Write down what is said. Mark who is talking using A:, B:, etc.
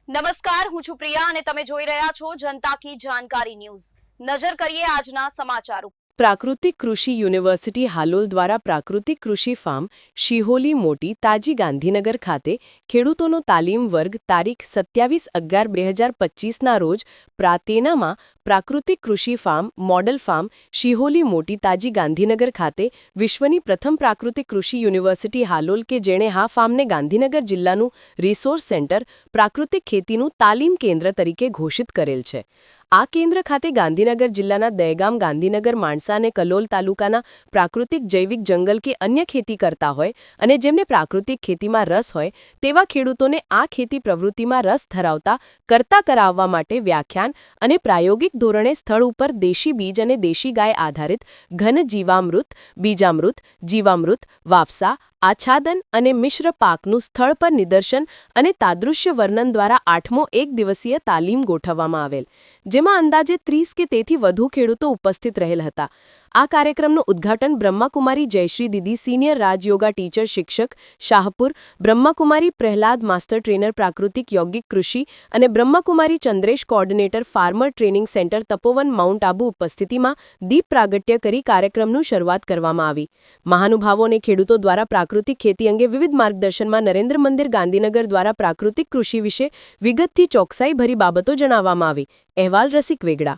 A: નમસ્કાર, હું છું પ્રિયા અને તમે જોઈ રહ્યા છો જનતા કી જાણકારી ન્યૂઝ। નજર કરીએ આજના સમાચાર ઉપર।
B: પ્રાકૃતિક કૃષિ યુનિવર્સિટી હાલોલ દ્વારા પ્રાકૃતિક કૃષિ ફાર્મ શિહોલી મોટી તાજી ગાંધીનગર ખાતે ખેડૂતોનો તાલીમ વર્ગ તારીખ 27/11/2025ના રોજ પ્રાતેનામાં પ્રાકૃતિક કૃષિ ફાર્મ મોડલ ફાર્મ શિહોલી મોટી તાજી ગાંધીનગર ખાતે વિશ્વની પ્રથમ પ્રાકૃતિક કૃષિ યુનિવર્સિટી હાલોલ કે જેણે આ ફાર્મને ગાંધીનગર જિલ્લાનું રિસોર્સ સેન્ટર પ્રાકૃતિક ખેતીનું તાલીમ કેન્દ્ર તરીકે ઘોષિત કરેલ છે। આ કેન્દ્ર ખાતે ગાંધીનગર જિલ્લાના દહેગામ ગાંધીનગર માણસા અને કલોલ તાલુકાના પ્રાકૃતિક જૈવિક જંગલ કે અન્ય ખેતી કરતા હોય અને જેમને પ્રાકૃતિક ખેતીમાં રસ હોય તેવા ખેડૂતોને આ ખેતી પ્રવૃત્તિમાં રસ ધરાવતા કરતા કરાવવા માટે વ્યાખ્યાન અને પ્રાયોગિક ધોરણે સ્થળ ઉપર દેશી બીજ અને દેશી ગાય આધારિત ઘન જીવામૃત બીજામૃત જીવામૃત વાફસા આચ્છાદન અને મિશ્ર પાકનું સ્થળ પર નિદર્શન અને તાદૃશ્ય વર્ણન દ્વારા 8મો એક દિવસીય તાલીમ ગોઠવવામાં આવેલ, જેમાં અંદાજે 30 કે તેથી વધુ ખેડૂતો ઉપસ્થિત રહેલ હતા। આ કાર્યક્રમનું ઉદ્ઘાટન બ્રહ્માકુમારી જયશ્રી દીદી સિનિયર રાજયોગા ટીચર શિક્ષક શાહપુર, બ્રહ્માકુમારી પ્રહલાદ માસ્ટર ટ્રેનર પ્રાકૃતિક યોગિક કૃષિ અને Brahmakumari Chandresh coordinator farmer training centre Tapovan mount Abu ઉપસ્થિતિમાં દીપ પ્રાગટ્ય કરી કાર્યક્રમનું શરૂઆત કરવામાં આવી। મહાનુભાવો અને ખેડૂતો દ્વારા પ્રાકૃતિક ખેતી અંગે વિવિધ માર્ગદર્શનમાં નરેન્દ્ર મંદિર ગાંધીનગર દ્વારા પ્રાકૃતિક કૃષિ વિશે વિગતથી ચોકસાઈભરી બાબતો જણાવવામાં આવી। અહેવાલ રસિક વેગડા।